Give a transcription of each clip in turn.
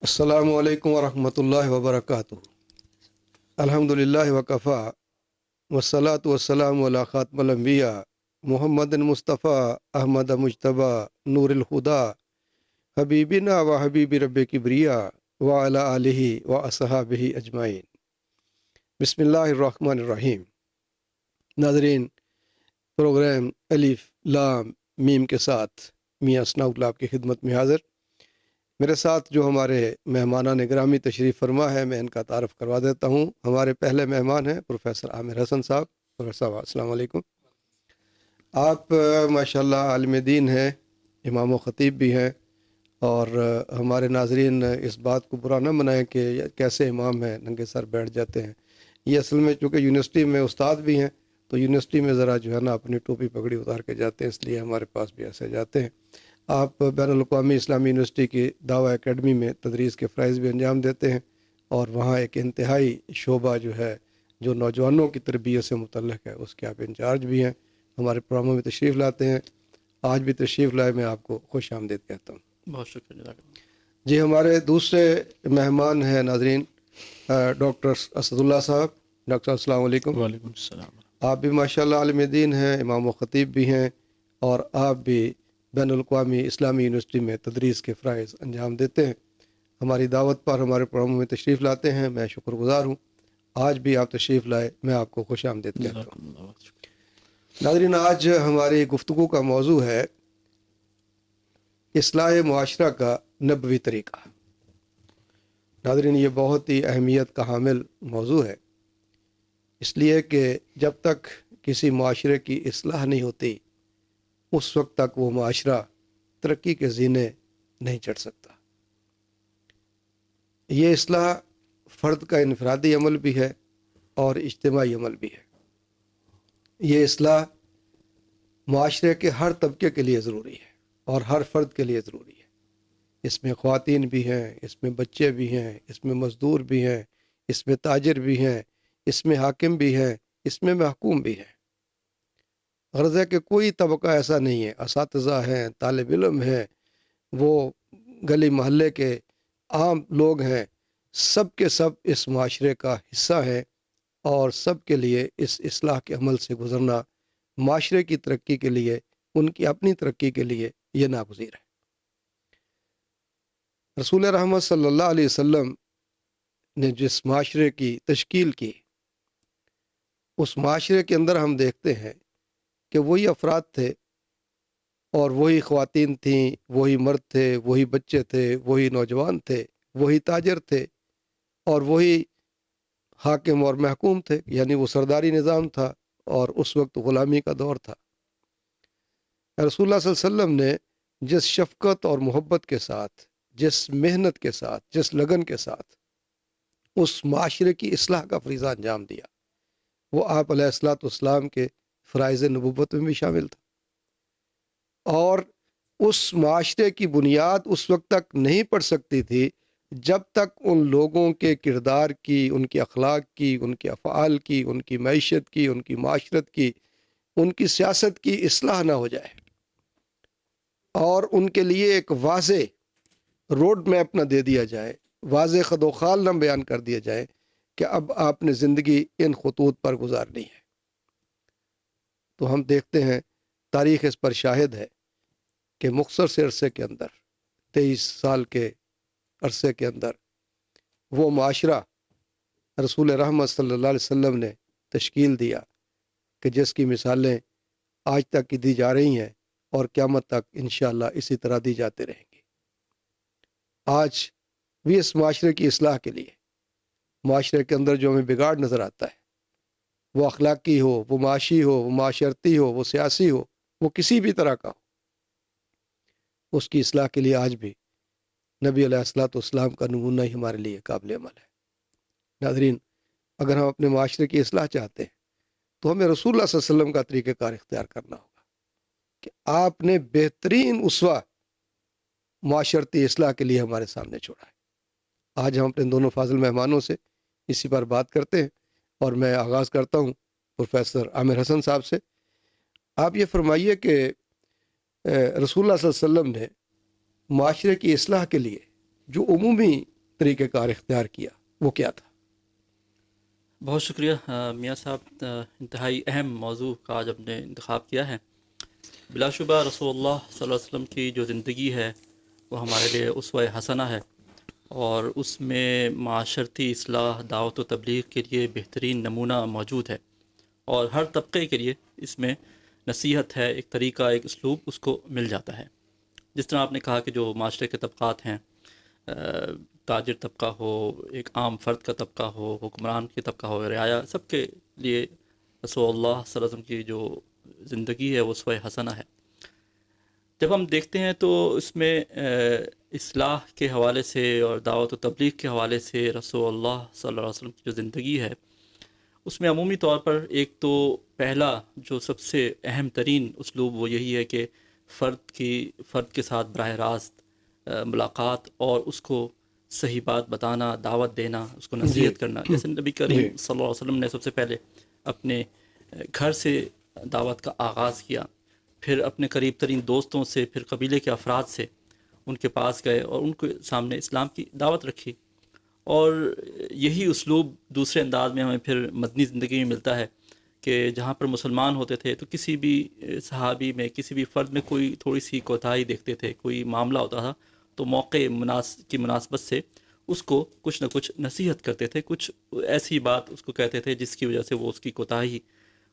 السلام علیکم ورحمۃ اللہ وبرکاتہ۔ الحمدللہ وکفا والصلاة والسلام علی خاتم الانبیاء محمد مصطفیٰ احمد مجتبیٰ نور الہدا حبیبنا و حبیب رب کبریا وعلی آلہ و اصحابہ اجمعین۔ بسم اللہ الرحمن الرحیم۔ ناظرین، پروگرام الف لام میم کے ساتھ میاں ثناء اللہ آپ کی خدمت میں حاضر۔ میرے ساتھ جو ہمارے مہمانان گرامی تشریف فرما ہے، میں ان کا تعارف کروا دیتا ہوں۔ ہمارے پہلے مہمان ہیں پروفیسر عامر حسن صاحب۔ پروفیسر صاحب السلام علیکم۔ آپ ماشاءاللہ عالم دین ہیں، امام و خطیب بھی ہیں، اور ہمارے ناظرین اس بات کو برا نہ منائیں کہ کیسے امام ہیں ننگے سر بیٹھ جاتے ہیں۔ یہ اصل میں چونکہ یونیورسٹی میں استاد بھی ہیں تو یونیورسٹی میں ذرا جو ہے نا اپنی ٹوپی پگڑی اتار کے جاتے ہیں، اس لیے ہمارے پاس بھی ایسے جاتے ہیں۔ آپ بین الاقوامی اسلامی یونیورسٹی کی دعویٰ اکیڈمی میں تدریس کے فرائض بھی انجام دیتے ہیں، اور وہاں ایک انتہائی شعبہ جو ہے جو نوجوانوں کی تربیت سے متعلق ہے اس کے آپ انچارج بھی ہیں۔ ہمارے پروگراموں میں تشریف لاتے ہیں، آج بھی تشریف لائے، میں آپ کو خوش آمدید کہتا ہوں۔ بہت شکریہ۔ جی، ہمارے دوسرے مہمان ہیں ناظرین ڈاکٹر اسد اللہ صاحب۔ ڈاکٹر السلام علیکم۔ وعلیکم السلام۔ آپ بھی ماشاءاللہ عالم دین ہیں، امام و خطیب بھی ہیں، اور آپ بھی بین الاقوامی اسلامی یونیورسٹی میں تدریس کے فرائض انجام دیتے ہیں۔ ہماری دعوت پر ہمارے پروگراموں میں تشریف لاتے ہیں، میں شکر گزار ہوں۔ آج بھی آپ تشریف لائے، میں آپ کو خوش آمدید کہتا ہوں۔ ناظرین، آج ہماری گفتگو کا موضوع ہے اصلاح معاشرہ کا نبوی طریقہ۔ ناظرین، یہ بہت ہی اہمیت کا حامل موضوع ہے، اس لیے کہ جب تک کسی معاشرے کی اصلاح نہیں ہوتی اس وقت تک وہ معاشرہ ترقی کے زینے نہیں چڑھ سکتا۔ یہ اصلاح فرد کا انفرادی عمل بھی ہے اور اجتماعی عمل بھی ہے۔ یہ اصلاح معاشرے کے ہر طبقے کے لیے ضروری ہے اور ہر فرد کے لیے ضروری ہے۔ اس میں خواتین بھی ہیں، اس میں بچے بھی ہیں، اس میں مزدور بھی ہیں، اس میں تاجر بھی ہیں، اس میں حاکم بھی ہیں، اس میں محکوم بھی ہیں۔ غرض ہے کہ کوئی طبقہ ایسا نہیں ہے، اساتذہ ہیں، طالب علم ہیں، وہ گلی محلے کے عام لوگ ہیں، سب کے سب اس معاشرے کا حصہ ہیں، اور سب کے لیے اس اصلاح کے عمل سے گزرنا معاشرے کی ترقی کے لیے، ان کی اپنی ترقی کے لیے یہ ناگزیر ہے۔ رسول رحمت صلی اللہ علیہ وسلم نے جس معاشرے کی تشکیل کی، اس معاشرے کے اندر ہم دیکھتے ہیں کہ وہی افراد تھے اور وہی خواتین تھیں، وہی مرد تھے، وہی بچے تھے، وہی نوجوان تھے، وہی تاجر تھے، اور وہی حاکم اور محکوم تھے، یعنی وہ سرداری نظام تھا اور اس وقت غلامی کا دور تھا۔ رسول اللہ صلی اللہ علیہ وسلم نے جس شفقت اور محبت کے ساتھ، جس محنت کے ساتھ، جس لگن کے ساتھ اس معاشرے کی اصلاح کا فریضہ انجام دیا، وہ آپ علیہ الصلوۃ والسلام کے فرائض نبوت میں بھی شامل تھا۔ اور اس معاشرے کی بنیاد اس وقت تک نہیں پڑ سکتی تھی جب تک ان لوگوں کے کردار کی، ان کے اخلاق کی، ان کے افعال کی، ان کی معیشت کی، ان کی معاشرت کی، ان کی سیاست کی اصلاح نہ ہو جائے، اور ان کے لیے ایک واضح روڈ میپ نہ دے دیا جائے، واضح خط و خال نہ بیان کر دیا جائے کہ اب آپ نے زندگی ان خطوط پر گزارنی ہے۔ تو ہم دیکھتے ہیں، تاریخ اس پر شاہد ہے کہ مختصر سے عرصے کے اندر، 23 سال کے عرصے کے اندر، وہ معاشرہ رسول رحمت صلی اللہ علیہ وسلم نے تشکیل دیا کہ جس کی مثالیں آج تک کی دی جا رہی ہیں اور قیامت تک انشاءاللہ اسی طرح دی جاتے رہیں گی۔ آج بھی اس معاشرے کی اصلاح کے لیے، معاشرے کے اندر جو ہمیں بگاڑ نظر آتا ہے، وہ اخلاقی ہو، وہ معاشی ہو، وہ معاشرتی ہو، وہ سیاسی ہو، وہ کسی بھی طرح کا ہو، اس کی اصلاح کے لیے آج بھی نبی علیہ الصلوۃ والسلام کا نمونہ ہی ہمارے لیے قابل عمل ہے۔ ناظرین، اگر ہم اپنے معاشرے کی اصلاح چاہتے ہیں تو ہمیں رسول اللہ صلی اللہ علیہ وسلم کا طریقہ کار اختیار کرنا ہوگا کہ آپ نے بہترین اسوہ معاشرتی اصلاح کے لیے ہمارے سامنے چھوڑا ہے۔ آج ہم اپنے دونوں فاضل مہمانوں سے اسی پر بات کرتے ہیں، اور میں آغاز کرتا ہوں پروفیسر عامر حسن صاحب سے۔ آپ یہ فرمائیے کہ رسول اللہ صلی اللہ علیہ وسلم نے معاشرے کی اصلاح کے لیے جو عمومی طریقہ کار اختیار کیا وہ کیا تھا؟ بہت شکریہ میاں صاحب، انتہائی اہم موضوع کا آج ہم نے انتخاب کیا ہے۔ بلا شبہ رسول اللہ صلی اللہ علیہ وسلم کی جو زندگی ہے وہ ہمارے لیے اسوہ حسنہ ہے، اور اس میں معاشرتی اصلاح، دعوت و تبلیغ کے لیے بہترین نمونہ موجود ہے، اور ہر طبقے کے لیے اس میں نصیحت ہے، ایک طریقہ، ایک اسلوب اس کو مل جاتا ہے۔ جس طرح آپ نے کہا کہ جو معاشرے کے طبقات ہیں، تاجر طبقہ ہو، ایک عام فرد کا طبقہ ہو، حکمران کی طبقہ ہو، رعایا، سب کے لیے رسول اللہ صلی اللہ علیہ وسلم کی جو زندگی ہے وہ اسوہ حسنہ ہے۔ جب ہم دیکھتے ہیں تو اس میں اصلاح کے حوالے سے اور دعوت و تبلیغ کے حوالے سے رسول اللہ صلی اللہ علیہ وسلم کی جو زندگی ہے اس میں عمومی طور پر ایک تو پہلا جو سب سے اہم ترین اسلوب وہ یہی ہے کہ فرد کے ساتھ براہ راست ملاقات اور اس کو صحیح بات بتانا، دعوت دینا، اس کو جی نصیحت کرنا۔ جیسے نبی کریم جی صلی اللہ علیہ وسلم نے سب سے پہلے اپنے گھر سے دعوت کا آغاز کیا، پھر اپنے قریب ترین دوستوں سے، پھر قبیلے کے افراد سے ان کے پاس گئے اور ان کے سامنے اسلام کی دعوت رکھی، اور یہی اسلوب دوسرے انداز میں ہمیں پھر مدنی زندگی میں ملتا ہے کہ جہاں پر مسلمان ہوتے تھے تو کسی بھی صحابی میں، کسی بھی فرد میں کوئی تھوڑی سی کوتاہی دیکھتے تھے، کوئی معاملہ ہوتا تھا تو موقع کی مناسبت سے اس کو کچھ نہ کچھ نصیحت کرتے تھے، کچھ ایسی بات اس کو کہتے تھے جس کی وجہ سے وہ اس کی کوتاہی،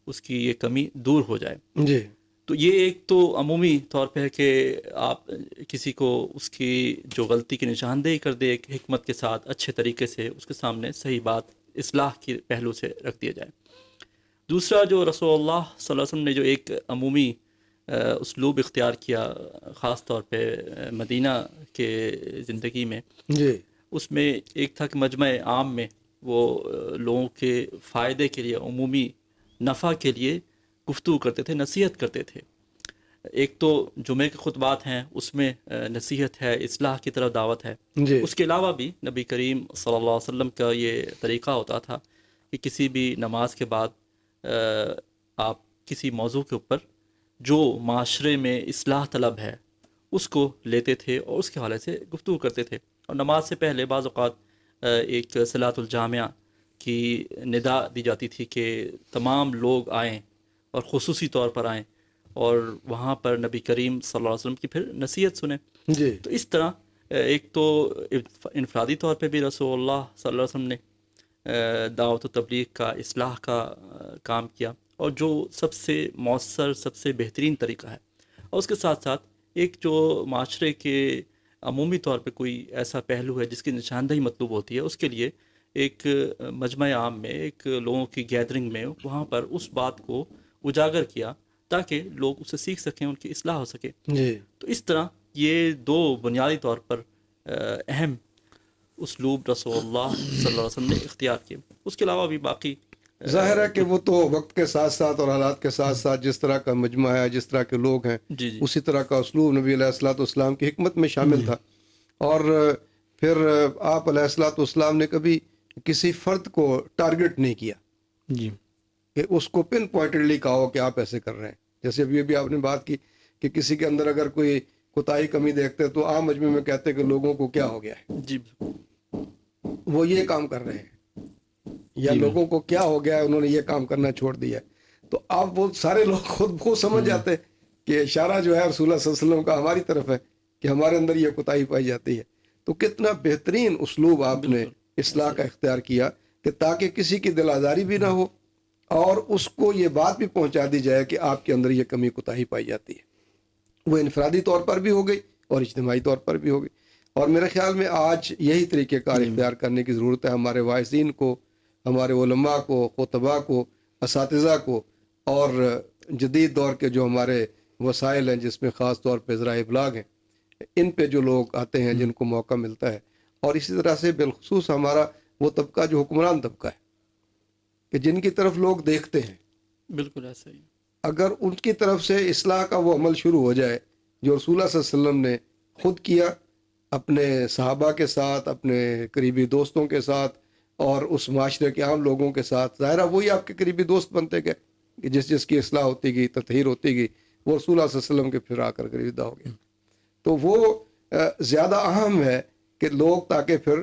اس کی یہ کمی دور ہو جائے۔ جی تو یہ ایک تو عمومی طور پہ ہے کہ آپ کسی کو اس کی جو غلطی کی نشاندہی کر دے، ایک حکمت کے ساتھ اچھے طریقے سے اس کے سامنے صحیح بات اصلاح کے پہلو سے رکھ دیا جائے۔ دوسرا جو رسول اللہ صلی اللہ علیہ وسلم نے جو ایک عمومی اسلوب اختیار کیا، خاص طور پہ مدینہ کے زندگی میں، جی اس میں ایک تھا کہ مجمع عام میں وہ لوگوں کے فائدے کے لیے، عمومی نفع کے لیے گفتگو کرتے تھے، نصیحت کرتے تھے۔ ایک تو جمعے کے خطبات ہیں، اس میں نصیحت ہے، اصلاح کی طرف دعوت ہے۔ جی اس کے علاوہ بھی نبی کریم صلی اللہ علیہ وسلم کا یہ طریقہ ہوتا تھا کہ کسی بھی نماز کے بعد آپ کسی موضوع کے اوپر جو معاشرے میں اصلاح طلب ہے اس کو لیتے تھے اور اس کے حوالے سے گفتگو کرتے تھے۔ اور نماز سے پہلے بعض اوقات ایک صلاۃ الجامعہ کی ندا دی جاتی تھی کہ تمام لوگ آئیں اور خصوصی طور پر آئیں اور وہاں پر نبی کریم صلی اللہ علیہ وسلم کی پھر نصیحت سنیں۔ جی تو اس طرح ایک تو انفرادی طور پہ بھی رسول اللہ صلی اللہ علیہ وسلم نے دعوت و تبلیغ کا، اصلاح کا کام کیا، اور جو سب سے مؤثر، سب سے بہترین طریقہ ہے۔ اور اس کے ساتھ ساتھ ایک جو معاشرے کے عمومی طور پہ کوئی ایسا پہلو ہے جس کی نشاندہی مطلوب ہوتی ہے، اس کے لیے ایک مجمع عام میں، ایک لوگوں کی گیدرنگ میں، وہاں پر اس بات کو اجاگر کیا تاکہ لوگ اسے سیکھ سکیں، ان کی اصلاح ہو سکے۔ جی تو اس طرح یہ دو بنیادی طور پر اہم اسلوب رسول اللہ صلی اللہ علیہ وسلم نے اختیار کیے۔ اس کے علاوہ بھی باقی ظاہر ہے کہ وہ تو وقت کے ساتھ ساتھ اور حالات کے ساتھ ساتھ جس طرح کا مجمع ہے، جس طرح کے لوگ ہیں، جی جی اسی طرح کا اسلوب نبی علیہ الصلوۃ والسلام کی حکمت میں شامل تھا۔ اور پھر آپ علیہ الصلوۃ والسلام نے کبھی کسی فرد کو ٹارگٹ نہیں کیا جی کہ اس کو پن پوائنٹڈلی کہا ہو کہ آپ ایسے کر رہے ہیں۔ جیسے ابھی آپ نے بات کی کہ کسی کے اندر اگر کوئی کوتاہی کمی دیکھتے تو عام مجمع میں کہتے کہ لوگوں کو کیا ہو گیا ہے، جی وہ یہ کام کر رہے ہیں، یا لوگوں کو کیا ہو گیا ہے، انہوں نے یہ کام کرنا چھوڑ دیا ہے۔ تو آپ وہ سارے لوگ خود کو سمجھ جاتے کہ اشارہ جو ہے رسول اللہ صلی اللہ علیہ وسلم کا ہماری طرف ہے کہ ہمارے اندر یہ کوتاہی پائی جاتی ہے۔ تو کتنا بہترین اسلوب آپ نے اصلاح کا اختیار کیا کہ تاکہ کسی کی دل آزاری بھی نہ ہو اور اس کو یہ بات بھی پہنچا دی جائے کہ آپ کے اندر یہ کمی کوتاہی پائی جاتی ہے۔ وہ انفرادی طور پر بھی ہو گئی اور اجتماعی طور پر بھی ہو گئی۔ اور میرے خیال میں آج یہی طریقہ کار اختیار کرنے کی ضرورت ہے، ہمارے واعظین کو، ہمارے علماء کو، خطباء کو، اساتذہ کو، اور جدید دور کے جو ہمارے وسائل ہیں جس میں خاص طور پہ ذرائع ابلاغ ہیں، ان پہ جو لوگ آتے ہیں، جن کو موقع ملتا ہے، اور اسی طرح سے بالخصوص ہمارا وہ طبقہ جو حکمران طبقہ ہے کہ جن کی طرف لوگ دیکھتے ہیں، بالکل ایسا ہی۔ اگر ان کی طرف سے اصلاح کا وہ عمل شروع ہو جائے جو رسول اللہ صلی اللہ علیہ وسلم نے خود کیا اپنے صحابہ کے ساتھ، اپنے قریبی دوستوں کے ساتھ، اور اس معاشرے کے عام لوگوں کے ساتھ، ظاہرہ وہی آپ کے قریبی دوست بنتے گئے کہ جس کی اصلاح ہوتی گئی، تطہیر ہوتی گئی، وہ رسول اللہ صلی اللہ علیہ وسلم کے پھر آ کر قریبدہ ہو گیا۔ تو وہ زیادہ اہم ہے کہ لوگ تاکہ پھر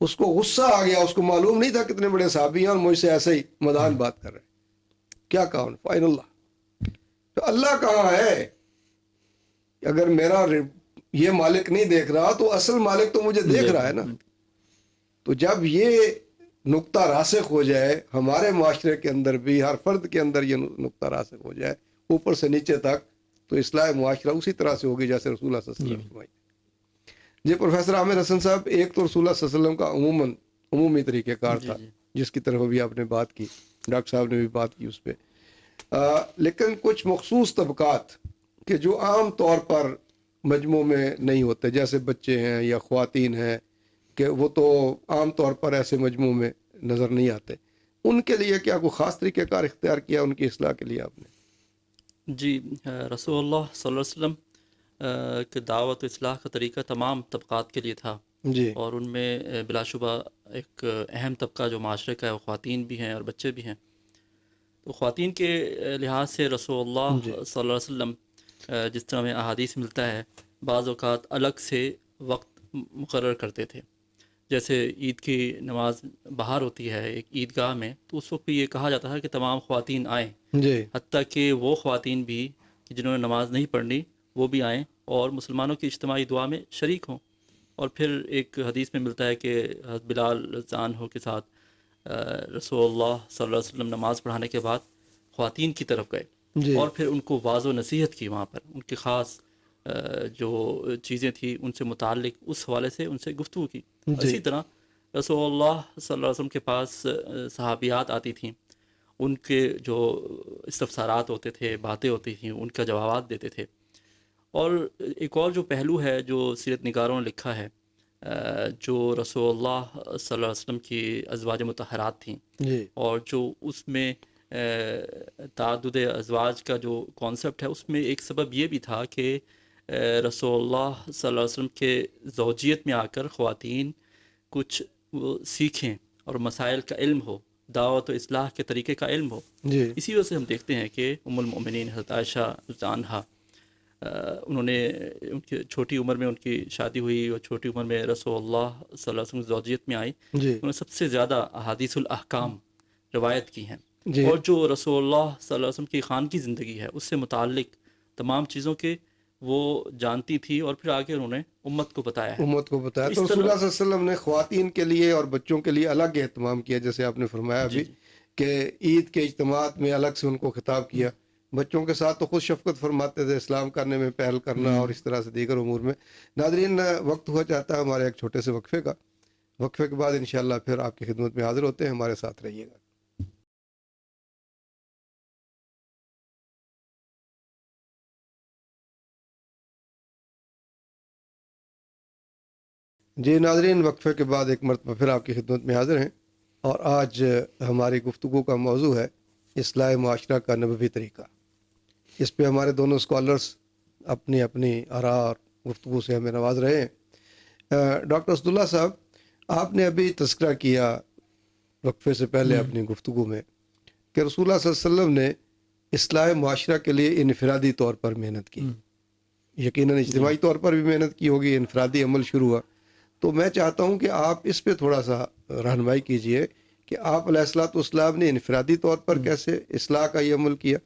اس کو غصہ آ گیا، اس کو معلوم نہیں تھا کتنے بڑے صحابی ہیں اور مجھ سے ایسے ہی مدان بات کر رہے ہیں، کیا کہا انہوں نے؟ فَإِنَ اللَّهَ، تو اللہ کہاں ہے؟ اگر میرا یہ مالک نہیں دیکھ رہا تو اصل مالک تو مجھے دیکھ رہا ہے نا۔ تو جب یہ نقطہ راسخ ہو جائے ہمارے معاشرے کے اندر بھی، ہر فرد کے اندر یہ نقطہ راسخ ہو جائے اوپر سے نیچے تک، تو اصلاح معاشرہ اسی طرح سے ہوگی جیسے رسول اللہ صلی اللہ علیہ وسلم فرمائی۔ جی پروفیسر عامر حسن صاحب، ایک تو رسول اللہ صلی اللہ علیہ وسلم کا عمومی طریقہ کار تھا جس کی طرف ابھی آپ نے بات کی، ڈاکٹر صاحب نے بھی بات کی اس پہ، لیکن کچھ مخصوص طبقات کہ جو عام طور پر مجموع میں نہیں ہوتے، جیسے بچے ہیں یا خواتین ہیں، کہ وہ تو عام طور پر ایسے مجموع میں نظر نہیں آتے، ان کے لیے کیا کوئی خاص طریقہ کار اختیار کیا ان کی اصلاح کے لیے آپ نے؟ جی، رسول اللہ صلی اللہ علیہ وسلم کہ دعوت و اصلاح کا طریقہ تمام طبقات کے لیے تھا، جی اور ان میں بلا شبہ ایک اہم طبقہ جو معاشرے کا ہے وہ خواتین بھی ہیں اور بچے بھی ہیں۔ تو خواتین کے لحاظ سے رسول اللہ جی صلی اللہ علیہ وسلم جس طرح ہمیں احادیث ملتا ہے، بعض اوقات الگ سے وقت مقرر کرتے تھے، جیسے عید کی نماز باہر ہوتی ہے ایک عیدگاہ میں، تو اس وقت بھی یہ کہا جاتا ہے کہ تمام خواتین آئیں، جی حتیٰ کہ وہ خواتین بھی کہ جنہوں نے نماز نہیں پڑھنی وہ بھی آئیں اور مسلمانوں کی اجتماعی دعا میں شریک ہوں۔ اور پھر ایک حدیث میں ملتا ہے کہ حضرت بلال رضی اللہ عنہ کے ساتھ رسول اللہ صلی اللہ علیہ وسلم نماز پڑھانے کے بعد خواتین کی طرف گئے جی اور پھر ان کو واضح و نصیحت کی، وہاں پر ان کی خاص جو چیزیں تھیں ان سے متعلق اس حوالے سے ان سے گفتگو کی۔ جی اسی طرح رسول اللہ صلی اللہ علیہ وسلم کے پاس صحابیات آتی تھیں، ان کے جو استفسارات ہوتے تھے، باتیں ہوتی تھیں، ان کا جوابات دیتے تھے۔ اور ایک اور جو پہلو ہے جو سیرت نگاروں نے لکھا ہے، جو رسول اللہ صلی اللہ علیہ وسلم کی ازواج مطہرات تھیں، جی اور جو اس میں تعدد ازواج کا جو کانسیپٹ ہے، اس میں ایک سبب یہ بھی تھا کہ رسول اللہ صلی اللہ علیہ وسلم کے زوجیت میں آ کر خواتین کچھ وہ سیکھیں اور مسائل کا علم ہو، دعوت و اصلاح کے طریقے کا علم ہو۔ جی اسی وجہ سے ہم دیکھتے ہیں کہ ام المؤمنین حضرت عائشہ رضی اللہ عنہا، انہوں نے ان کی چھوٹی عمر میں ان کی شادی ہوئی اور چھوٹی عمر میں رسول اللہ صلی اللہ علیہ وسلم کی زوجیت میں آئی، جی انہوں نے سب سے زیادہ احادیث الاحکام روایت کی ہیں، جی اور جو رسول اللہ صلی اللہ علیہ وسلم کی خانگی زندگی ہے اس سے متعلق تمام چیزوں کے وہ جانتی تھی، اور پھر آگے انہوں نے امت کو بتایا ہے۔ امت کو بتایا۔ تو تو اس رسول طرح اللہ صلی اللہ علیہ وسلم نے خواتین کے لیے اور بچوں کے لیے الگ اہتمام کیا، جیسے آپ نے فرمایا جی ابھی جی کہ عید کے اجتماعات میں الگ سے ان کو خطاب کیا۔ بچوں کے ساتھ تو خود شفقت فرماتے تھے، اسلام کرنے میں پہل کرنا اور اس طرح سے دیگر امور میں۔ ناظرین، وقت ہوا چاہتا ہے ہمارے ایک چھوٹے سے وقفے کا، وقفے کے بعد انشاءاللہ پھر آپ کی خدمت میں حاضر ہوتے ہیں، ہمارے ساتھ رہیے گا۔ جی ناظرین، وقفے کے بعد ایک مرتبہ پھر آپ کی خدمت میں حاضر ہیں، اور آج ہماری گفتگو کا موضوع ہے اصلاح معاشرہ کا نبوی طریقہ۔ اس پہ ہمارے دونوں اسکالرس اپنی اپنی آراء اور گفتگو سے ہمیں نواز رہے ہیں۔ ڈاکٹر اسداللہ صاحب، آپ نے ابھی تذکرہ کیا وقفے سے پہلے اپنی گفتگو میں کہ رسول اللہ صلی اللہ علیہ وسلم نے اصلاح معاشرہ کے لیے انفرادی طور پر محنت کی، یقیناً اجتماعی طور پر بھی محنت کی ہوگی، انفرادی عمل شروع ہوا۔ تو میں چاہتا ہوں کہ آپ اس پہ تھوڑا سا رہنمائی کیجئے کہ آپ علیہ الصلوۃ والسلام نے انفرادی طور پر کیسے اصلاح کا یہ عمل کیا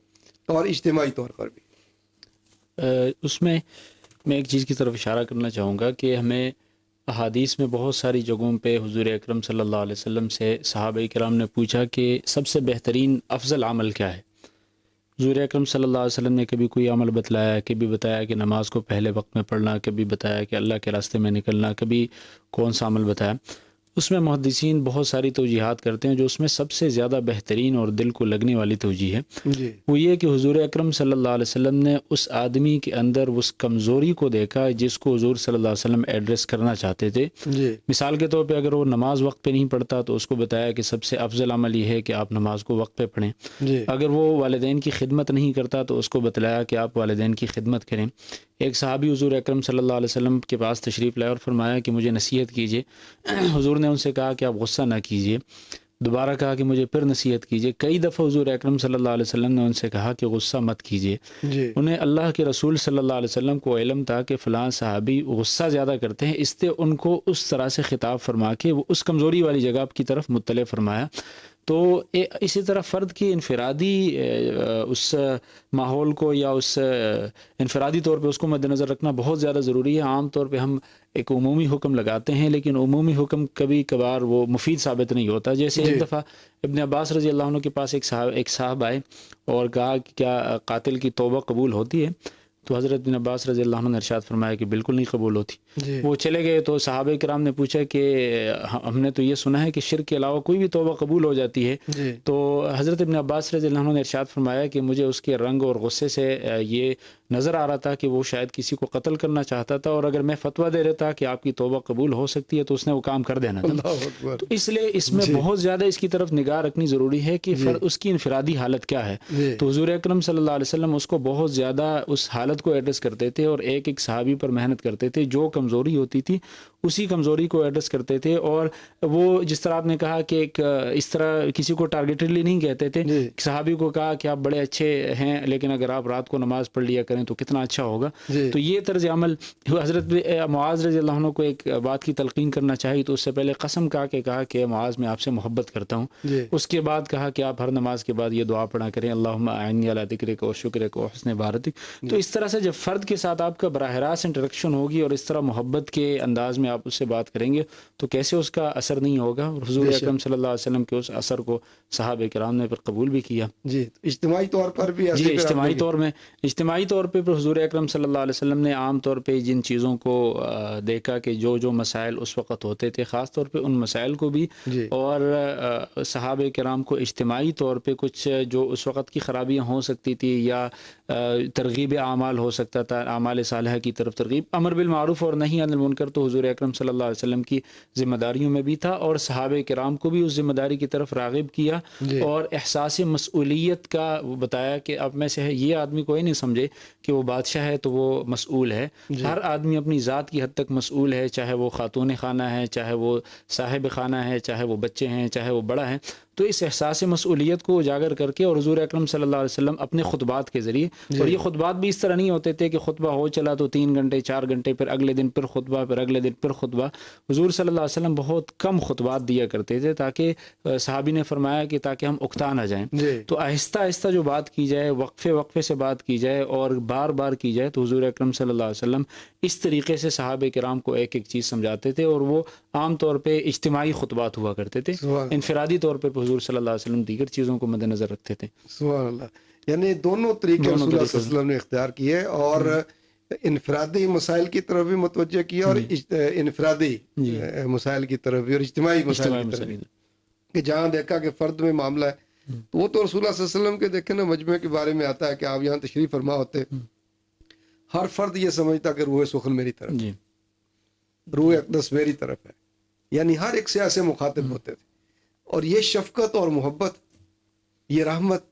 اور اجتماعی طور پر بھی۔ اس میں ایک چیز کی طرف اشارہ کرنا چاہوں گا کہ ہمیں احادیث میں بہت ساری جگہوں پہ حضور اکرم صلی اللہ علیہ وسلم سے صحابہ کرام نے پوچھا کہ سب سے بہترین افضل عمل کیا ہے۔ حضور اکرم صلی اللہ علیہ وسلم نے کبھی کوئی عمل بتلایا، کبھی بتایا کہ نماز کو پہلے وقت میں پڑھنا، کبھی بتایا کہ اللہ کے راستے میں نکلنا، کبھی کون سا عمل بتایا۔ اس میں محدثین بہت ساری توجیحات کرتے ہیں، جو اس میں سب سے زیادہ بہترین اور دل کو لگنے والی توجیح ہے جی وہ یہ کہ حضور اکرم صلی اللہ علیہ وسلم نے اس آدمی کے اندر اس کمزوری کو دیکھا جس کو حضور صلی اللہ علیہ وسلم ایڈریس کرنا چاہتے تھے۔ جی مثال کے طور پہ اگر وہ نماز وقت پہ نہیں پڑھتا تو اس کو بتایا کہ سب سے افضل عمل یہ ہے کہ آپ نماز کو وقت پہ پڑھیں۔ جی اگر وہ والدین کی خدمت نہیں کرتا تو اس کو بتلایا کہ آپ والدین کی خدمت کریں۔ ایک صحابی حضور اکرم صلی اللہ علیہ وسلم کے پاس تشریف لائے اور فرمایا کہ مجھے نصیحت کیجیے۔ حضور نے ان سے کہا کہ آپ غصہ نہ کیجیے، دوبارہ کہا کہ مجھے پھر نصیحت کیجیے. کئی دفعہ حضور اکرم صلی اللہ علیہ وسلم نے ان سے کہا کہ غصہ مت کیجیے. جی انہیں اللہ کے رسول صلی اللہ علیہ وسلم کو علم تھا کہ فلاں صحابی غصہ زیادہ کرتے ہیں، اس لیے ان کو اس طرح سے خطاب فرما کے وہ اس کمزوری والی جگہ کی طرف مطلع فرمایا. تو اسی طرح فرد کی انفرادی اس ماحول کو یا اس انفرادی طور پہ اس کو مد نظر رکھنا بہت زیادہ ضروری ہے. عام طور پہ ہم ایک عمومی حکم لگاتے ہیں، لیکن عمومی حکم کبھی کبھار وہ مفید ثابت نہیں ہوتا. جیسے ایک دفعہ ابن عباس رضی اللہ عنہ کے پاس ایک صاحب آئے اور کہا کہ کیا قاتل کی توبہ قبول ہوتی ہے؟ تو حضرت ابن عباس رضی اللہ عنہ نے ارشاد فرمایا کہ بالکل نہیں قبول ہوتی. جی وہ چلے گئے تو صحابہ کرام نے پوچھا کہ ہم نے تو یہ سنا ہے کہ شرک کے علاوہ کوئی بھی توبہ قبول ہو جاتی ہے. جی تو حضرت ابن عباس رضی اللہ عنہ نے ارشاد فرمایا کہ مجھے اس کے رنگ اور غصے سے یہ نظر آ رہا تھا کہ وہ شاید کسی کو قتل کرنا چاہتا تھا، اور اگر میں فتویٰ دے رہتا کہ آپ کی توبہ قبول ہو سکتی ہے تو اس نے وہ کام کر دینا تھا. اللہ اکبر. تو اس لیے اس میں جی بہت زیادہ اس کی طرف نگاہ رکھنی ضروری ہے کہ جی اس کی انفرادی حالت کیا ہے. جی تو حضور اکرم صلی اللہ علیہ وسلم اس کو بہت زیادہ اس حالت کو ایڈریس کرتے تھے اور ایک ایک صحابی پر محنت کرتے تھے. جو کمزوری ہوتی تھی اسی کمزوری کو ایڈریس کرتے تھے، اور وہ جس طرح آپ نے کہا کہ ایک اس طرح کسی کو ٹارگیٹڈلی نہیں کہتے تھے. جی صحابی کو کہا کہ آپ بڑے اچھے ہیں لیکن اگر آپ رات کو نماز پڑھ لیا کریں تو کتنا اچھا ہوگا. جی تو یہ طرز عمل حضرت معاذ رضی اللہ عنہ کو ایک بات کی تلقین کرنا چاہیے تو اس سے پہلے قسم کہا کہ معاذ میں آپ سے محبت کرتا ہوں. جی اس کے بعد کہا کہ آپ ہر نماز کے بعد یہ دعا پڑھا کریں، اللہم اعنی علی ذکرک و شکرک و حسن عبادتک. تو اس طرح سے جب فرد کے ساتھ آپ کا براہ راست انٹریکشن ہوگی اور اس طرح محبت کے انداز میں آپ اس سے بات کریں گے تو کیسے اس کا اثر نہیں ہوگا. اور حضور بے شک. اکرم صلی اللہ علیہ وسلم کے اس اثر کو صحابہ کرام نے پھر قبول بھی کیا. جی اجتماعی طور پر بھی ایسے جی پھر آپ اجتماعی طور پہ حضور اکرم صلی اللہ علیہ وسلم نے عام طور پہ جن چیزوں کو دیکھا کہ جو مسائل اس وقت ہوتے تھے، خاص طور پہ ان مسائل کو بھی، جی اور صحابہ کرام کو اجتماعی طور پہ کچھ جو اس وقت کی خرابیاں ہو سکتی تھی یا ترغیب اعمال ہو سکتا تھا، اعمال صالحہ کی طرف ترغیب، امر بالمعروف اور نہی عن المنکر تو حضور اکرم صلی اللہ علیہ وسلم کی ذمہ داریوں میں بھی تھا، اور صحابہ کرام کو بھی اس ذمہ داری کی طرف راغب کیا. جی اور احساس مسئولیت کا وہ بتایا کہ اب میں سے یہ آدمی کوئی نہیں سمجھے کہ وہ بادشاہ ہے تو وہ مسئول ہے. جی ہر آدمی اپنی ذات کی حد تک مسئول ہے، چاہے وہ خاتون خانہ ہے، چاہے وہ صاحب خانہ ہے، چاہے وہ بچے ہیں، چاہے وہ بڑا ہے. تو اس احساس مسئولیت کو اجاگر کر کے اور حضور اکرم صلی اللہ علیہ وسلم اپنے خطبات کے ذریعے، اور یہ خطبات بھی اس طرح نہیں ہوتے تھے کہ خطبہ ہو چلا تو 3 گھنٹے 4 گھنٹے، پھر اگلے دن پھر خطبہ، پھر اگلے دن پھر خطبہ. حضور صلی اللہ علیہ وسلم بہت کم خطبات دیا کرتے تھے تاکہ صحابی نے فرمایا کہ تاکہ ہم اکتا نہ جائیں. جی تو آہستہ آہستہ جو بات کی جائے، وقفے سے بات کی جائے اور بار بار کی جائے، تو حضور اکرم صلی اللہ علیہ وسلم اس طریقے سے صحابہ کرام کو ایک ایک چیز سمجھاتے تھے، اور وہ عام طور پہ اجتماعی خطبات ہوا کرتے تھے. سبحان انفرادی طور پہ حضور صلی اللہ علیہ وسلم دیگر چیزوں کو مد نظر رکھتے تھے. سبحان اللہ. یعنی دونوں طریقے رسول اللہ صلی اللہ علیہ وسلم نے اختیار کیے، اور انفرادی مسائل کی طرف بھی متوجہ کیا اور انفرادی مسائل کی طرف بھی، اور اجتماعی مسائل کی طرف بھی، کہ جہاں دیکھا کہ فرد میں معاملہ ہے تو وہ تو رسول اللہ صلی اللہ علیہ وسلم کے دیکھیں نا مجمع کے بارے میں آتا ہے کہ آپ یہاں تشریف فرما ہوتے، ہر فرد یہ سمجھتا کہ روح سخن میری طرف، جی روح اقدس میری طرف ہے، یعنی ہر ایک سے ایسے مخاطب ہوتے تھے. اور یہ شفقت اور محبت، یہ رحمت،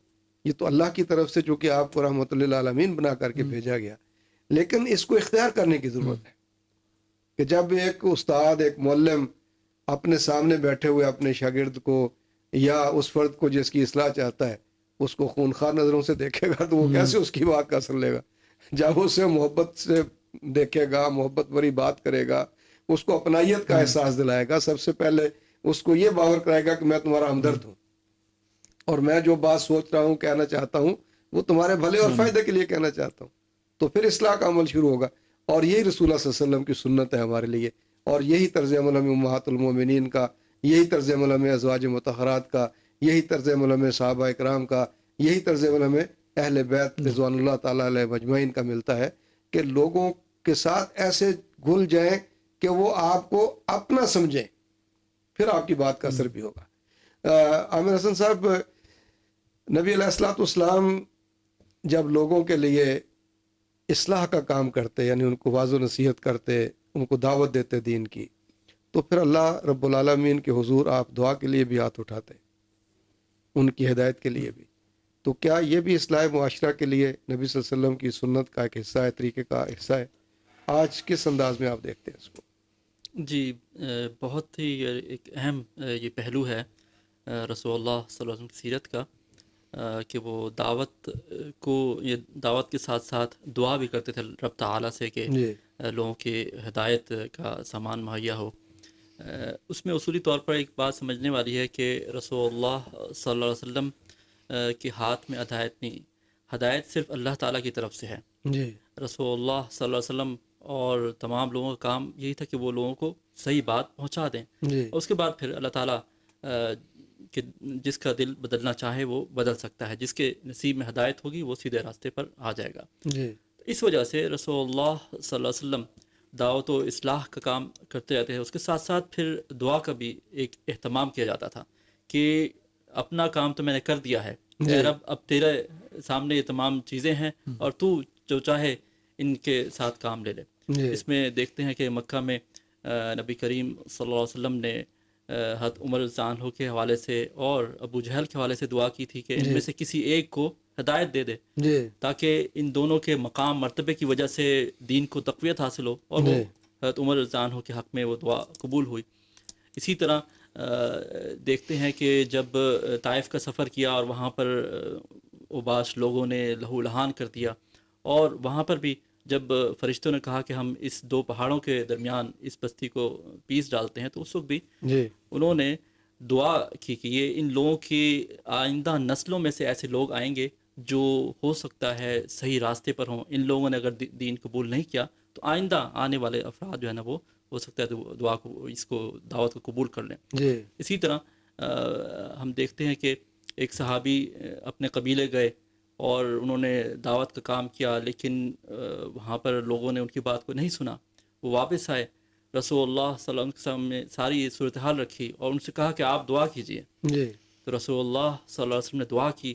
یہ تو اللہ کی طرف سے، جو کہ آپ کو رحمت للعالمین بنا کر کے بھیجا گیا. لیکن اس کو اختیار کرنے کی ضرورت ہے کہ جب ایک استاد، ایک معلم اپنے سامنے بیٹھے ہوئے اپنے شاگرد کو یا اس فرد کو جس کی اصلاح چاہتا ہے اس کو خونخوار نظروں سے دیکھے گا تو وہ کیسے اس کی بات کا اثر لے گا؟ جب اسے محبت سے دیکھے گا، محبت بھری بات کرے گا، اس کو اپنائیت کا احساس دلائے گا، سب سے پہلے اس کو یہ باور کرائے گا کہ میں تمہارا ہمدرد ہوں اور میں جو بات سوچ رہا ہوں، کہنا چاہتا ہوں، وہ تمہارے بھلے اور فائدے کے لیے کہنا چاہتا ہوں. تو پھر اصلاح کا عمل شروع ہوگا. اور یہی رسول اللہ صلی اللہ علیہ وسلم کی سنت ہے ہمارے لیے، اور یہی طرز عمل ہمیں امہات المومنین کا، یہی طرز عمل ہمیں ازواج مطہرات کا، یہی طرز عمل ہمیں صحابہ اکرام کا، یہی طرز عمل ہمیں اہل بیت رضوان اللہ تعالیٰ علیہ مجمعین کا ملتا ہے کہ لوگوں کے ساتھ ایسے گھل جائیں کہ وہ آپ کو اپنا سمجھیں، پھر آپ کی بات کا اثر بھی ہوگا. عامر حسن صاحب، نبی علیہ الصلوۃ والسلام جب لوگوں کے لیے اصلاح کا کام کرتے، یعنی ان کو واضح نصیحت کرتے، ان کو دعوت دیتے دین کی، تو پھر اللہ رب العالمین کے حضور آپ دعا کے لیے بھی ہاتھ اٹھاتے، ان کی ہدایت کے لیے بھی. تو کیا یہ بھی اصلاح معاشرہ کے لیے نبی صلی اللہ علیہ وسلم کی سنت کا ایک حصہ ہے، طریقے کا حصہ ہے؟ آج کس انداز میں آپ دیکھتے ہیں اس کو؟ جی بہت ہی ایک اہم یہ پہلو ہے. رسول اللہ صلی اللہ علیہ وسلم کی سیرت کا کہ وہ دعوت کو یہ دعوت کے ساتھ ساتھ دعا بھی کرتے تھے رب تعالیٰ سے کہ جی لوگوں کی ہدایت کا سامان مہیا ہو۔ اس میں اصولی طور پر ایک بات سمجھنے والی ہے کہ رسول اللہ صلی اللہ علیہ وسلم کے ہاتھ میں ہدایت نہیں، ہدایت صرف اللہ تعالیٰ کی طرف سے ہے۔ جی رسول اللہ صلی اللہ علیہ وسلم اور تمام لوگوں کا کام یہی تھا کہ وہ لوگوں کو صحیح بات پہنچا دیں، جی اور اس کے بعد پھر اللہ تعالیٰ کہ جس کا دل بدلنا چاہے وہ بدل سکتا ہے، جس کے نصیب میں ہدایت ہوگی وہ سیدھے راستے پر آ جائے گا۔ جی اس وجہ سے رسول اللہ صلی اللہ علیہ وسلم دعوت و اصلاح کا کام کرتے رہتے ہیں، اس کے ساتھ ساتھ پھر دعا کا بھی ایک اہتمام کیا جاتا تھا کہ اپنا کام تو میں نے کر دیا ہے، جی اے رب اب تیرے سامنے یہ تمام چیزیں ہیں اور تو جو چاہے ان کے ساتھ کام لے لے۔ جی اس میں دیکھتے ہیں کہ مکہ میں نبی کریم صلی اللہ علیہ وسلم نے حضرت عمر رضی اللہ عنہ کے حوالے سے اور ابو جہل کے حوالے سے دعا کی تھی کہ ان جی میں سے کسی ایک کو ہدایت دے دے جی تاکہ ان دونوں کے مقام مرتبے کی وجہ سے دین کو تقویت حاصل ہو، اور وہ جی حضرت عمر رضی اللہ عنہ کے حق میں وہ دعا قبول ہوئی۔ اسی طرح دیکھتے ہیں کہ جب طائف کا سفر کیا اور وہاں پر اوباش لوگوں نے لہو لہان کر دیا، اور وہاں پر بھی جب فرشتوں نے کہا کہ ہم اس دو پہاڑوں کے درمیان اس بستی کو پیس ڈالتے ہیں، تو اس وقت بھی جی انہوں نے دعا کی کہ یہ ان لوگوں کی آئندہ نسلوں میں سے ایسے لوگ آئیں گے جو ہو سکتا ہے صحیح راستے پر ہوں، ان لوگوں نے اگر دین قبول نہیں کیا تو آئندہ آنے والے افراد جو ہے نا وہ ہو سکتا ہے تو دعا کو اس کو دعوت کو قبول کر لیں۔ جی اسی طرح ہم دیکھتے ہیں کہ ایک صحابی اپنے قبیلے گئے اور انہوں نے دعوت کا کام کیا، لیکن وہاں پر لوگوں نے ان کی بات کو نہیں سنا، وہ واپس آئے، رسول اللہ صلی اللہ علیہ وسلم نے ساری صورتحال رکھی اور ان سے کہا کہ آپ دعا کیجئے، جی تو رسول اللہ صلی اللہ علیہ وسلم نے دعا کی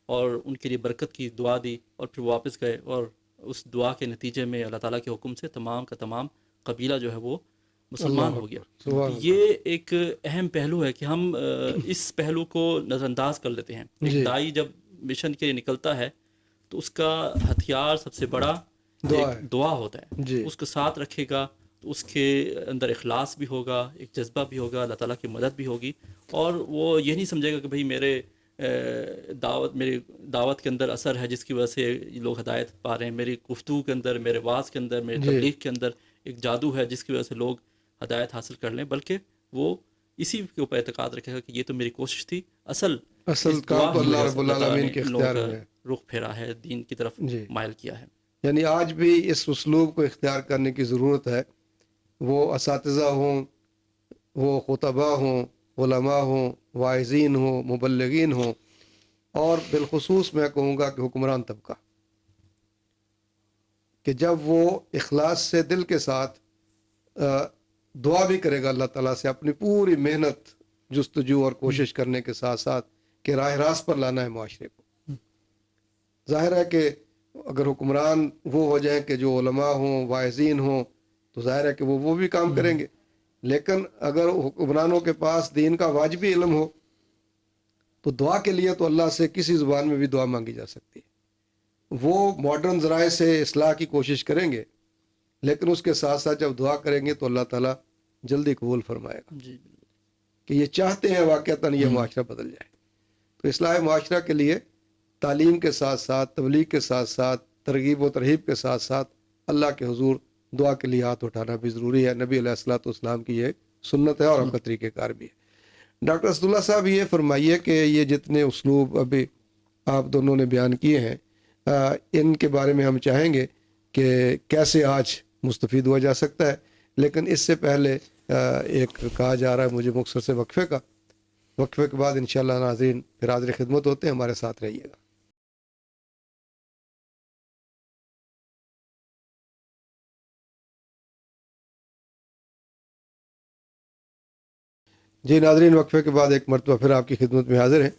اور ان کے لیے برکت کی دعا دی، اور پھر واپس گئے، اور اس دعا کے نتیجے میں اللہ تعالیٰ کے حکم سے تمام کا تمام قبیلہ جو ہے وہ مسلمان اللہ ہو گیا۔ سبحان اللہ۔ یہ ایک اہم پہلو ہے کہ ہم اس پہلو کو نظر انداز کر لیتے ہیں۔ جی ایک دائی جب مشن کے لیے نکلتا ہے تو اس کا ہتھیار سب سے بڑا دعا ایک ہے۔ دعا ہوتا ہے، جی اس کے ساتھ رکھے گا تو اس کے اندر اخلاص بھی ہوگا، ایک جذبہ بھی ہوگا، اللہ تعالیٰ کی مدد بھی ہوگی، اور وہ یہ نہیں سمجھے گا کہ بھئی میری دعوت کے اندر اثر ہے جس کی وجہ سے یہ لوگ ہدایت پا رہے ہیں، میری گفتگو کے اندر، میرے واعظ کے اندر، میری جی تبلیغ کے اندر ایک جادو ہے جس کی وجہ سے لوگ ہدایت حاصل کر لیں، بلکہ وہ اسی کے اوپر اعتقاد رکھے گا کہ یہ تو میری کوشش تھی، اصل اصل کام تو اللہ رب العالمین کے اختیار میں ہے۔ رخ پھیرا ہے، دین کی طرف جی مائل کیا ہے۔ یعنی آج بھی اس اسلوب کو اختیار کرنے کی ضرورت ہے، وہ اساتذہ ہوں، وہ خطباء ہوں، علماء ہوں، واعظین ہوں، مبلغین ہوں، اور بالخصوص میں کہوں گا کہ حکمران طبقہ، کہ جب وہ اخلاص سے دل کے ساتھ دعا بھی کرے گا اللہ تعالیٰ سے، اپنی پوری محنت جستجو اور کوشش کرنے کے ساتھ ساتھ کہ راہ راست پر لانا ہے معاشرے کو۔ ظاہر ہے کہ اگر حکمران وہ ہو جائیں کہ جو علماء ہوں، واعظین ہوں، تو ظاہر ہے کہ وہ بھی کام کریں گے، لیکن اگر حکمرانوں کے پاس دین کا واجبی علم ہو تو دعا کے لیے تو اللہ سے کسی زبان میں بھی دعا مانگی جا سکتی ہے۔ وہ ماڈرن ذرائع سے اصلاح کی کوشش کریں گے، لیکن اس کے ساتھ ساتھ جب دعا کریں گے تو اللہ تعالیٰ جلدی قبول فرمائے گا، جی کہ یہ چاہتے ہیں واقعتاً یہ معاشرہ بدل جائے۔ تو اصلاح معاشرہ کے لیے تعلیم کے ساتھ ساتھ، تبلیغ کے ساتھ ساتھ، ترغیب و ترہیب کے ساتھ ساتھ اللہ کے حضور دعا کے لیے ہاتھ اٹھانا بھی ضروری ہے۔ نبی علیہ الصلوۃ والسلام کی یہ سنت ہے اور آپ کا طریقہ کار بھی ہے۔ ڈاکٹر اسداللہ صاحب یہ فرمائیے کہ یہ جتنے اسلوب ابھی آپ دونوں نے بیان کیے ہیں، ان کے بارے میں ہم چاہیں گے کہ کیسے آج مستفید ہوا جا سکتا ہے، لیکن اس سے پہلے ایک کہا جا رہا ہے مجھے مختصر سے وقفے کے بعد انشاءاللہ ناظرین پھر حاضر خدمت ہوتے ہیں، ہمارے ساتھ رہیے گا۔ جی ناظرین، وقفے کے بعد ایک مرتبہ پھر آپ کی خدمت میں حاضر ہیں،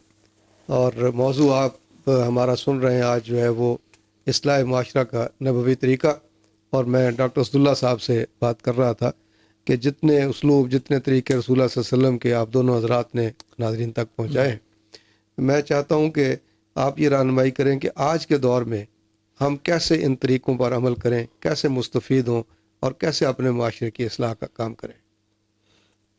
اور موضوع آپ ہمارا سن رہے ہیں آج جو ہے وہ اصلاح معاشرہ کا نبوی طریقہ، اور میں ڈاکٹر اسداللہ صاحب سے بات کر رہا تھا کہ جتنے اسلوب، جتنے طریقے رسول اللہ صلی اللہ علیہ وسلم کے آپ دونوں حضرات نے ناظرین تک پہنچائے ہیں، میں چاہتا ہوں کہ آپ یہ رہنمائی کریں کہ آج کے دور میں ہم کیسے ان طریقوں پر عمل کریں، کیسے مستفید ہوں، اور کیسے اپنے معاشرے کی اصلاح کا کام کریں۔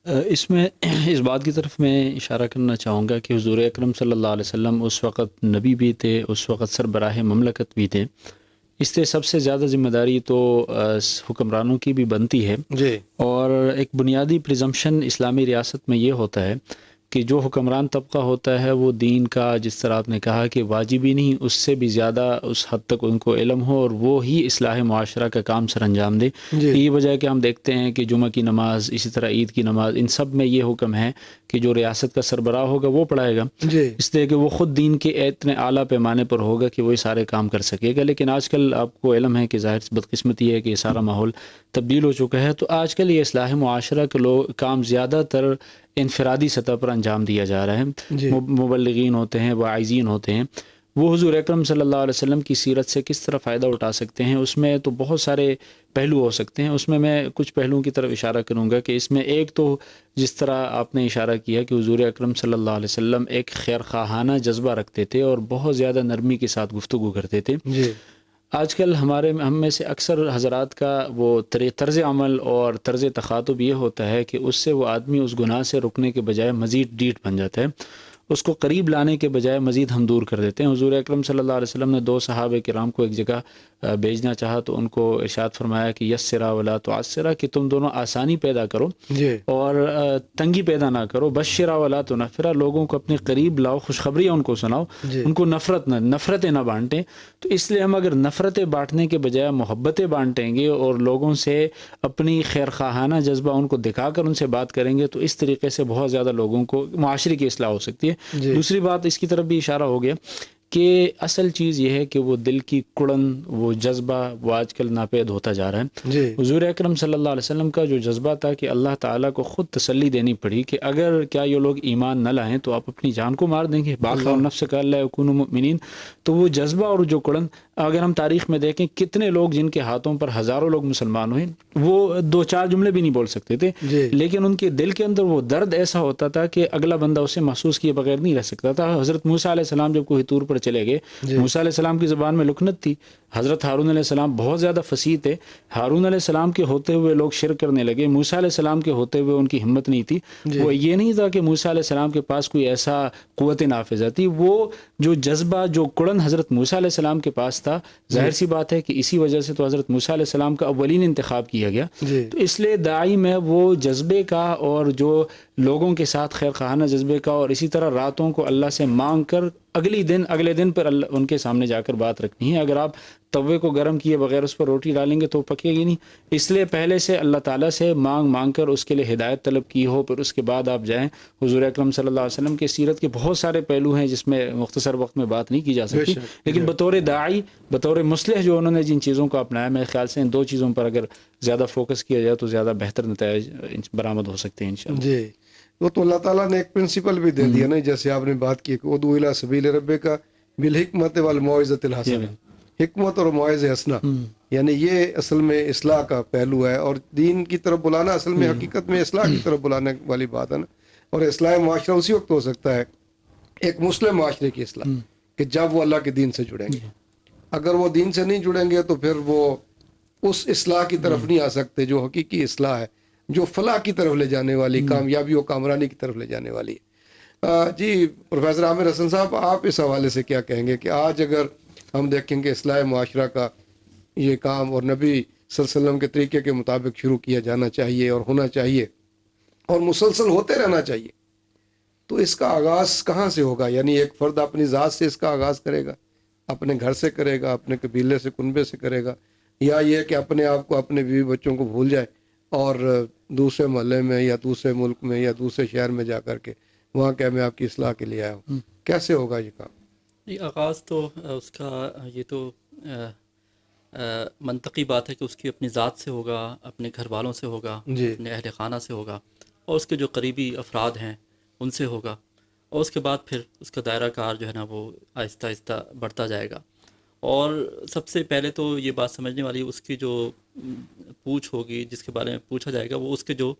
اس میں اس بات کی طرف میں اشارہ کرنا چاہوں گا کہ حضور اکرم صلی اللہ علیہ وسلم اس وقت نبی بھی تھے، اس وقت سربراہ مملکت بھی تھے، اس سے سب سے زیادہ ذمہ داری تو حکمرانوں کی بھی بنتی ہے، جی اور ایک بنیادی پریزمپشن اسلامی ریاست میں یہ ہوتا ہے کہ جو حکمران طبقہ ہوتا ہے وہ دین کا، جس طرح آپ نے کہا کہ واجبی نہیں، اس سے بھی زیادہ اس حد تک ان کو علم ہو اور وہ ہی اصلاح معاشرہ کا کام سر انجام دے۔ جی یہ وجہ ہے کہ ہم دیکھتے ہیں کہ جمعہ کی نماز، اسی طرح عید کی نماز، ان سب میں یہ حکم ہے کہ جو ریاست کا سربراہ ہوگا وہ پڑھائے گا، جی اس لیے کہ وہ خود دین کے اتنے اعلیٰ پیمانے پر ہوگا کہ وہ یہ سارے کام کر سکے گا۔ لیکن آج کل آپ کو علم ہے کہ ظاہر بدقسمتی ہے کہ یہ سارا ماحول تبدیل ہو چکا ہے، تو آج کل یہ اصلاح معاشرہ کے کام زیادہ تر انفرادی سطح پر انجام دیا جا رہا ہے۔ جی مبلغین ہوتے ہیں، واعظین ہوتے ہیں، وہ حضور اکرم صلی اللہ علیہ وسلم کی سیرت سے کس طرح فائدہ اٹھا سکتے ہیں، اس میں تو بہت سارے پہلو ہو سکتے ہیں۔ اس میں کچھ پہلوؤں کی طرف اشارہ کروں گا کہ اس میں ایک تو جس طرح آپ نے اشارہ کیا کہ حضور اکرم صلی اللہ علیہ وسلم ایک خیر خواہانہ جذبہ رکھتے تھے اور بہت زیادہ نرمی کے ساتھ گفتگو کرتے تھے۔ جی آج کل ہم میں سے اکثر حضرات کا وہ طرز عمل اور طرز تخاطب یہ ہوتا ہے کہ اس سے وہ آدمی اس گناہ سے رکنے کے بجائے مزید ڈیٹ بن جاتا ہے، اس کو قریب لانے کے بجائے مزید ہم دور کر دیتے ہیں۔ حضور اکرم صلی اللہ علیہ وسلم نے 2 صحابہ کرام کو ایک جگہ بھیجنا چاہا تو ان کو ارشاد فرمایا کہ یسرا ولا تعسرا، کہ تم دونوں آسانی پیدا کرو جی اور تنگی پیدا نہ کرو، بشرا ولا تنفرا، لوگوں کو اپنے قریب لاؤ، خوشخبریاں ان کو سناؤ، جی ان کو نفرتیں نہ بانٹیں۔ تو اس لیے ہم اگر نفرتیں بانٹنے کے بجائے محبتیں بانٹیں گے اور لوگوں سے اپنی خیر خواہانہ جذبہ ان کو دکھا کر ان سے بات کریں گے تو اس طریقے سے بہت زیادہ لوگوں کو معاشرے کی اصلاح ہو سکتی ہے۔ جی دوسری بات اس کی طرف بھی اشارہ ہو گیا کہ اصل چیز یہ ہے کہ وہ دل کی کڑن، وہ جذبہ، وہ آج کل ناپید ہوتا جا رہا ہے۔ جی حضور اکرم صلی اللہ علیہ وسلم کا جو جذبہ تھا کہ اللہ تعالیٰ کو خود تسلی دینی پڑی کہ اگر کیا یہ لوگ ایمان نہ لائیں تو آپ اپنی جان کو مار دیں گے، باقی نفس کا اللہ یکونوا مؤمنین۔ تو وہ جذبہ اور جو کڑن، اگر ہم تاریخ میں دیکھیں کتنے لوگ جن کے ہاتھوں پر ہزاروں لوگ مسلمان ہوئے، وہ 2-4 جملے بھی نہیں بول سکتے تھے، جی لیکن ان کے دل کے اندر وہ درد ایسا ہوتا تھا کہ اگلا بندہ اسے محسوس کیے بغیر نہیں رہ سکتا تھا۔ حضرت موسیٰ علیہ السلام جب کوہ طور پر چلے گئے، جی موسیٰ علیہ السلام کی زبان میں لکنت تھی، حضرت ہارون علیہ السلام بہت زیادہ فصیح تھے، ہارون علیہ السلام کے ہوتے ہوئے لوگ شرک کرنے لگے، موسیٰ علیہ السلام کے ہوتے ہوئے ان کی ہمت نہیں تھی۔ جی وہ یہ نہیں تھا کہ موسیٰ علیہ السلام کے پاس کوئی ایسا قوت نافذہ تھی، وہ جو جذبہ، جو کڑن حضرت موسیٰ علیہ السلام کے پاس تھا، ظاہر سی بات ہے کہ اسی وجہ سے تو حضرت موسیٰ علیہ السلام کا اولین انتخاب کیا گیا۔ جی تو اس لیے داعی میں وہ جذبے کا اور جو لوگوں کے ساتھ خیر خواہانہ جذبے کا، اور اسی طرح راتوں کو اللہ سے مانگ کر اگلے دن پر ان کے سامنے جا کر بات رکھنی ہے۔ اگر آپ توے کو گرم کیے بغیر اس پر روٹی ڈالیں گے تو پکے گی نہیں، اس لیے پہلے سے اللہ تعالیٰ سے مانگ کر اس کے لیے ہدایت طلب کی ہو، پھر اس کے بعد آپ جائیں۔ حضور اکرم صلی اللہ علیہ وسلم کی سیرت کے بہت سارے پہلو ہیں جس میں مختصر وقت میں بات نہیں کی جا سکتی، لیکن بطور داعی، بطور مصلح جو انہوں نے جن چیزوں کو اپنایا، میرے خیال سے ان 2 چیزوں پر اگر زیادہ فوکس کیا جائے تو زیادہ بہتر نتائج برآمد ہو سکتے ہیں انشاءاللہ۔ جی وہ تو اللہ تعالیٰ نے ایک پرنسپل بھی دے دیا نا، جیسے آپ نے بات کی کہ ادعو الی سبیل ربک بالحکمت والموعظۃ الحسنہ، حکمت اور موعظہ حسنہ، یعنی یہ اصل میں اصلاح کا پہلو ہے، اور دین کی طرف بلانا اصل میں حقیقت میں اصلاح کی طرف بلانے والی بات ہے نا۔ اور اصلاح معاشرہ اسی وقت ہو سکتا ہے، ایک مسلم معاشرے کی اصلاح، کہ جب وہ اللہ کے دین سے جڑیں گے۔ اگر وہ دین سے نہیں جڑیں گے تو پھر وہ اس اصلاح کی طرف نہیں آ سکتے جو حقیقی اصلاح ہے، جو فلاح کی طرف لے جانے والی، کامیابی و کامرانی کی طرف لے جانے والی ہے۔ جی پروفیسر عامر حسن صاحب، آپ اس حوالے سے کیا کہیں گے کہ آج اگر ہم دیکھیں گے اصلاح معاشرہ کا یہ کام اور نبی صلی اللہ علیہ وسلم کے طریقے کے مطابق شروع کیا جانا چاہیے اور ہونا چاہیے اور مسلسل ہوتے رہنا چاہیے، تو اس کا آغاز کہاں سے ہوگا؟ یعنی ایک فرد اپنی ذات سے اس کا آغاز کرے گا، اپنے گھر سے کرے گا، اپنے قبیلے سے، کنبے سے کرے گا، یا یہ کہ اپنے آپ کو، اپنے بیوی بچوں کو بھول جائے اور دوسرے محلے میں یا دوسرے ملک میں یا دوسرے شہر میں جا کر کے وہاں کہ میں آپ کی اصلاح کے لیے آیا ہوں؟ کیسے ہوگا یہ کام؟ جی آغاز تو اس کا یہ تو منطقی بات ہے کہ اس کی اپنی ذات سے ہوگا، اپنے گھر والوں سے ہوگا، جی اپنے اہل خانہ سے ہوگا، اور اس کے جو قریبی افراد ہیں ان سے ہوگا، اور اس کے بعد پھر اس کا دائرہ کار جو ہے نا وہ آہستہ آہستہ بڑھتا جائے گا۔ اور سب سے پہلے تو یہ بات سمجھنے والی اس کی جو پوچھ ہوگی، جس کے بارے میں پوچھا جائے گا، وہ اس کے جو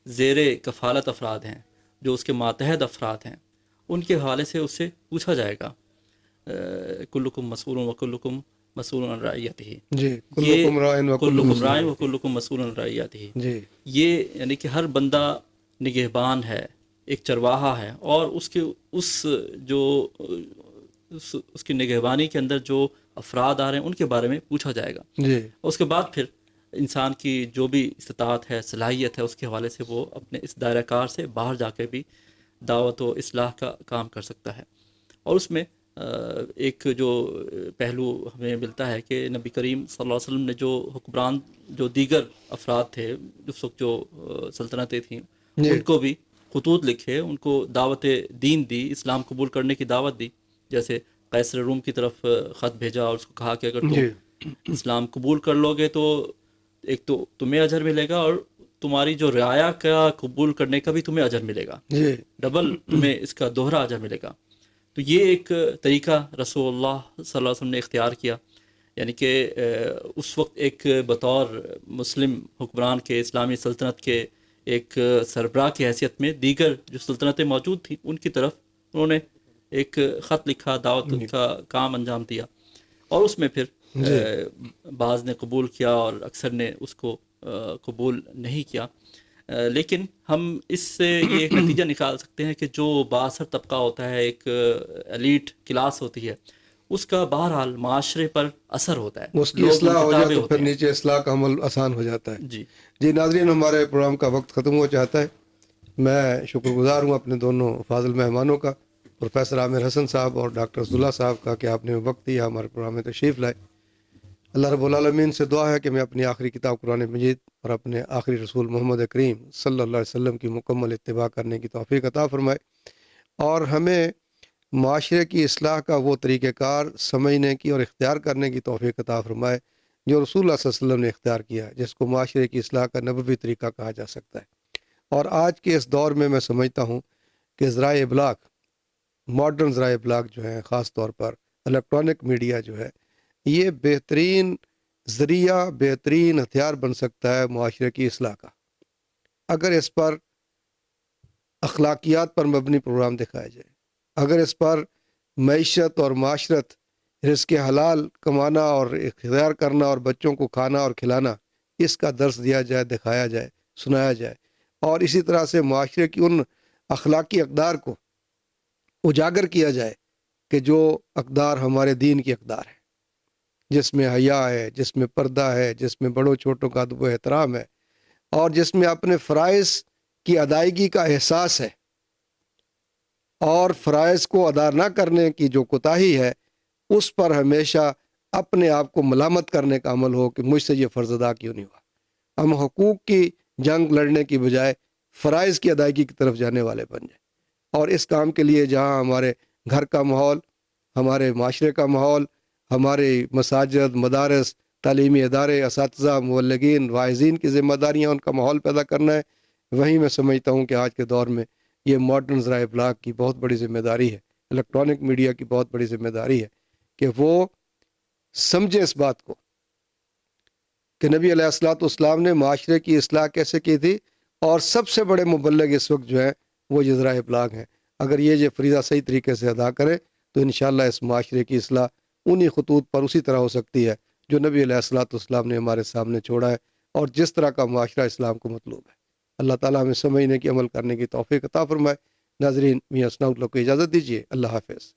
زیر کفالت افراد ہیں، جو اس کے ماتحت افراد ہیں، ان کے حوالے سے اس سے پوچھا جائے گا۔ کلکم مسئول وکلکم مسئول عن رعیتہ، جی کلکم راعٍ کلکم راعٍ وکلکم مسئول عن رعیتہ، جی یہ یعنی کہ ہر بندہ نگہبان ہے، ایک چرواہا ہے، اور اس کے جو اس کی نگہبانی کے اندر جو افراد آ رہے ہیں ان کے بارے میں پوچھا جائے گا. جی اور اس کے بعد پھر انسان کی جو بھی استطاعت ہے، صلاحیت ہے، اس کے حوالے سے وہ اپنے اس دائرہ کار سے باہر جا کے بھی دعوت و اصلاح کا کام کر سکتا ہے. اور اس میں ایک جو پہلو ہمیں ملتا ہے کہ نبی کریم صلی اللہ علیہ وسلم نے جو حکمران جو دیگر افراد تھے اس وقت جو سلطنتیں تھیں جی ان کو بھی خطوط لکھے، ان کو دعوت دین دی، اسلام قبول کرنے کی دعوت دی. جیسے قیصر روم کی طرف خط بھیجا اور اس کو کہا کہ اگر جی تم اسلام قبول کر لو گے تو ایک تو تمہیں اجر ملے گا، اور تمہاری جو رعایا کا قبول کرنے کا بھی تمہیں اجر ملے گا، جی ڈبل تمہیں اس کا دوہرا اجر ملے گا. تو یہ ایک طریقہ رسول اللہ صلی اللہ علیہ وسلم نے اختیار کیا، یعنی کہ اس وقت ایک بطور مسلم حکمران کے، اسلامی سلطنت کے ایک سربراہ کی حیثیت میں دیگر جو سلطنتیں موجود تھیں ان کی طرف انہوں نے ایک خط لکھا، دعوت کا کام انجام دیا. اور اس میں پھر بعض نے قبول کیا اور اکثر نے اس کو قبول نہیں کیا. لیکن ہم اس سے یہ ایک نتیجہ نکال سکتے ہیں کہ جو بااثر طبقہ ہوتا ہے، ایک ایلیٹ کلاس ہوتی ہے، اس کا بہرحال معاشرے پر اثر ہوتا ہے، اس کی لوگ اصلاح ہو جائے منتابع تو ہوتے پھر ہیں. نیچے اصلاح کا عمل آسان ہو جاتا ہے. جی جی ناظرین، ہمارے پروگرام کا وقت ختم ہو جاتا ہے. میں شکر گزار ہوں اپنے دونوں فاضل مہمانوں کا، پروفیسر عامر حسن صاحب اور ڈاکٹر عبداللہ صاحب کا، کہ آپ نے وقت دیا ہمارے پروگرام میں تشریف لائے. اللہ رب العالمین سے دعا ہے کہ میں اپنی آخری کتاب قرآن مجید اور اپنے آخری رسول محمد کریم صلی اللہ علیہ وسلم کی مکمل اتباع کرنے کی توفیق عطا فرمائے، اور ہمیں معاشرے کی اصلاح کا وہ طریقہ کار سمجھنے کی اور اختیار کرنے کی توفیق عطا فرمائے جو رسول اللہ صلی اللہ علیہ وسلم نے اختیار کیا، جس کو معاشرے کی اصلاح کا نبوی طریقہ کہا جا سکتا ہے. اور آج کے اس دور میں سمجھتا ہوں کہ ذرائع ابلاغ، ماڈرن ذرائع ابلاغ جو ہیں، خاص طور پر الیکٹرانک میڈیا جو ہے، یہ بہترین ذریعہ، بہترین ہتھیار بن سکتا ہے معاشرے کی اصلاح کا، اگر اس پر اخلاقیات پر مبنی پروگرام دکھایا جائے، اگر اس پر معیشت اور معاشرت، رزق حلال کمانا اور اختیار کرنا اور بچوں کو کھانا اور کھلانا، اس کا درس دیا جائے، دکھایا جائے، سنایا جائے، اور اسی طرح سے معاشرے کی ان اخلاقی اقدار کو اجاگر کیا جائے کہ جو اقدار ہمارے دین کی اقدار ہیں، جس میں حیا ہے، جس میں پردہ ہے، جس میں بڑوں چھوٹوں کا ادب و احترام ہے، اور جس میں اپنے فرائض کی ادائیگی کا احساس ہے، اور فرائض کو ادا نہ کرنے کی جو کوتاہی ہے اس پر ہمیشہ اپنے آپ کو ملامت کرنے کا عمل ہو کہ مجھ سے یہ فرض ادا کیوں نہیں ہوا. ہم حقوق کی جنگ لڑنے کی بجائے فرائض کی ادائیگی کی طرف جانے والے بن جائیں. اور اس کام کے لیے جہاں ہمارے گھر کا ماحول، ہمارے معاشرے کا ماحول، ہمارے مساجد، مدارس، تعلیمی ادارے، اساتذہ، مبلغین، واعظین کی ذمہ داریاں، ان کا ماحول پیدا کرنا ہے. وہیں میں سمجھتا ہوں کہ آج کے دور میں یہ ماڈرن ذرائع ابلاغ کی بہت بڑی ذمہ داری ہے، الیکٹرانک میڈیا کی بہت بڑی ذمہ داری ہے کہ وہ سمجھے اس بات کو کہ نبی علیہ الصلوۃ والسلام نے معاشرے کی اصلاح کیسے کی تھی، اور سب سے بڑے مبلغ اس وقت جو ہیں وہ یہ ذرائع ابلاغ ہیں. اگر یہ فریضہ صحیح طریقے سے ادا کرے تو انشاءاللہ اس معاشرے کی اصلاح انہی خطوط پر اسی طرح ہو سکتی ہے جو نبی علیہ الصلوۃ والسلام نے ہمارے سامنے چھوڑا ہے، اور جس طرح کا معاشرہ اسلام کو مطلوب ہے. اللہ تعالیٰ ہمیں سمجھنے کی، عمل کرنے کی توفیق عطا فرمائے. ناظرین، میاں ثناء اللہ کو اجازت دیجیے. اللہ حافظ.